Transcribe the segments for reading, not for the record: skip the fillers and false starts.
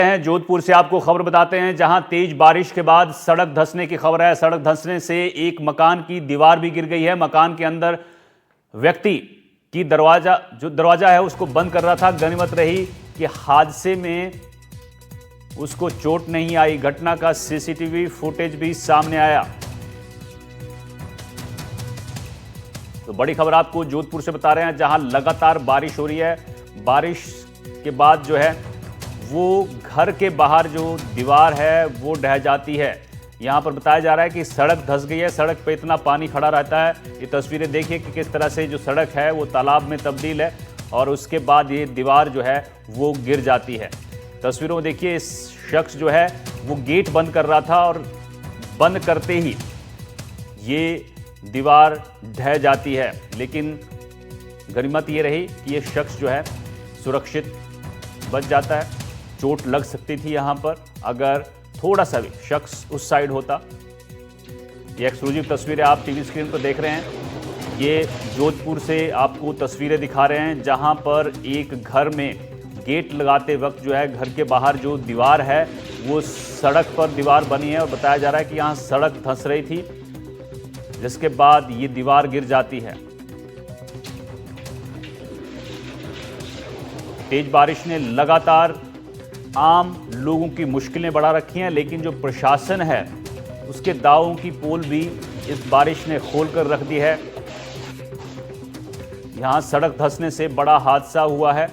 हैं जोधपुर से आपको खबर बताते हैं, जहां तेज बारिश के बाद सड़क धंसने की खबर है। सड़क धंसने से एक मकान की दीवार भी गिर गई है। मकान के अंदर व्यक्ति की दरवाजा है उसको बंद कर रहा था। गनीमत रही कि हादसे में उसको चोट नहीं आई। घटना का सीसीटीवी फुटेज भी सामने आया। तो बड़ी खबर आपको जोधपुर से बता रहे हैं, जहां लगातार बारिश हो रही है। बारिश के बाद जो है वो घर के बाहर जो दीवार है वो ढह जाती है। यहां पर बताया जा रहा है कि सड़क धंस गई है। सड़क पे इतना पानी खड़ा रहता है। ये तस्वीरें देखिए कि किस तरह से जो सड़क है वो तालाब में तब्दील है और उसके बाद ये दीवार जो है वो गिर जाती है। तस्वीरों में देखिए इस शख्स जो है वो गेट बंद कर रहा था और बंद करते ही ये दीवार ढह जाती है। लेकिन गनीमत ये रही कि ये शख्स जो है सुरक्षित बच जाता है। चोट लग सकती थी यहाँ पर अगर थोड़ा सा भी शख्स उस साइड होता। ये एक्सक्लूसिव तस्वीरें आप टीवी स्क्रीन पर देख रहे हैं। ये जोधपुर से आपको तस्वीरें दिखा रहे हैं, जहाँ पर एक घर में गेट लगाते वक्त जो है घर के बाहर जो दीवार है वो सड़क पर दीवार बनी है और बताया जा रहा है कि यहाँ सड़क धंस रही थी, जिसके बाद ये दीवार गिर जाती है। तेज बारिश ने लगातार आम लोगों की मुश्किलें बढ़ा रखी हैं, लेकिन जो प्रशासन है उसके दावों की पोल भी इस बारिश ने खोलकर रख दी है। यहां सड़क धंसने से बड़ा हादसा हुआ है।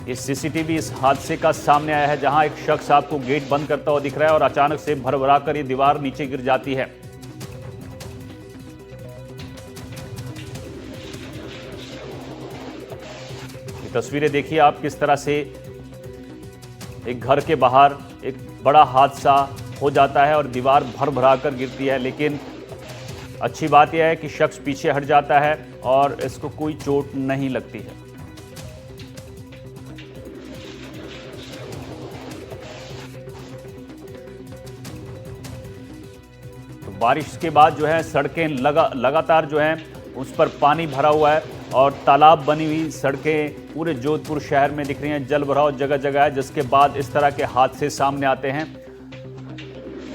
इस सीसीटीवी इस हादसे का सामने आया है, जहां एक शख्स आपको गेट बंद करता हुआ दिख रहा है और अचानक से भरभरा कर ये दीवार नीचे गिर जाती है। तस्वीरें देखिए आप किस तरह से एक घर के बाहर एक बड़ा हादसा हो जाता है और दीवार भर कर गिरती है। लेकिन अच्छी बात यह है कि शख्स पीछे हट जाता है और इसको कोई चोट नहीं लगती है। तो बारिश के बाद जो है सड़कें लगातार जो है उस पर पानी भरा हुआ है और तालाब बनी हुई सड़कें पूरे जोधपुर शहर में दिख रही हैं। जल भराव जगह जगह है, जिसके बाद इस तरह के हादसे सामने आते हैं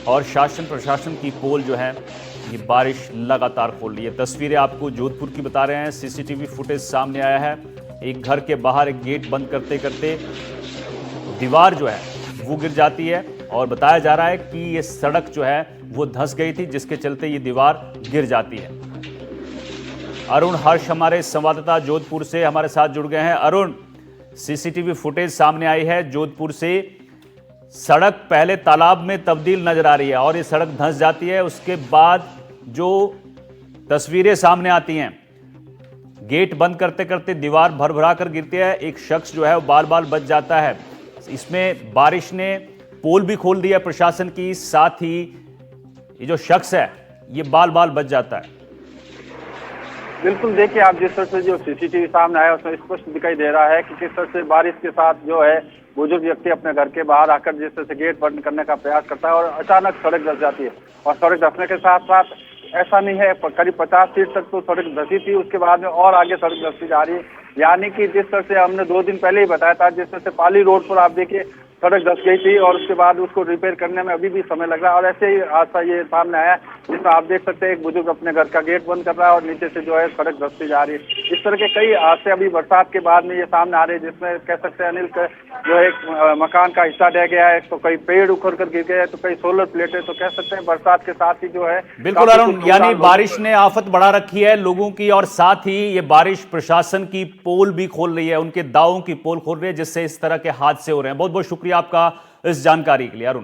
और शासन प्रशासन की पोल जो है ये बारिश लगातार खोल रही है। तस्वीरें आपको जोधपुर की बता रहे हैं। सीसीटीवी फुटेज सामने आया है। एक घर के बाहर एक गेट बंद करते करते दीवार जो है वो गिर जाती है और बताया जा रहा है कि ये सड़क जो है वो धंस गई थी, जिसके चलते ये दीवार गिर जाती है। अरुण हर्ष हमारे संवाददाता जोधपुर से हमारे साथ जुड़ गए हैं। अरुण, सीसीटीवी फुटेज सामने आई है जोधपुर से। सड़क पहले तालाब में तब्दील नजर आ रही है और ये सड़क धंस जाती है। उसके बाद जो तस्वीरें सामने आती हैं, गेट बंद करते करते दीवार भरभरा कर गिरती है। एक शख्स जो है वो बाल बाल बच जाता है। इसमें बारिश ने पोल भी खोल दिया प्रशासन की, साथ ही ये जो शख्स है ये बाल बाल बच जाता है। बिल्कुल, देखिए आप जिस तरह से जो सीसीटीवी सामने आया उसमें स्पष्ट दिखाई दे रहा है कि किस तरह से बारिश के साथ जो है बुजुर्ग व्यक्ति अपने घर के बाहर आकर जिस तरह से गेट बंद करने का प्रयास करता है और अचानक सड़क धंस जाती है। और सड़क धंसने के साथ साथ ऐसा नहीं है, करीब 50 फीट तक तो सड़क धंसी थी, उसके बाद में और आगे सड़क धंसती जा रही है। यानी कि जिस तरह से हमने 2 दिन पहले ही बताया था, जिस तरह से पाली रोड पर आप देखिए सड़क धंस गई थी और उसके बाद उसको रिपेयर करने में अभी भी समय लग रहा है। और ऐसे ही हादसा ये सामने आया जिसमें आप देख सकते हैं एक बुजुर्ग अपने घर का गेट बंद कर रहा है और नीचे से जो है सड़क धंसती जा रही है। इस तरह के कई हादसे अभी बरसात के बाद में ये सामने आ रहे हैं, जिसमें कह सकते हैं अनिल जो एक मकान का हिस्सा ढह गया है, तो कई पेड़ उखड़ कर गिर गए, तो कई सोलर प्लेटें, तो कह सकते हैं बरसात के साथ ही जो है बिल्कुल अरुण, यानी बारिश ने आफत बढ़ा रखी है लोगों की और साथ ही ये बारिश प्रशासन की पोल भी खोल रही है, उनके दावों की पोल खोल रही है, जिससे इस तरह के हादसे हो रहे हैं। बहुत बहुत शुक्रिया आपका इस जानकारी के लिए अरुण।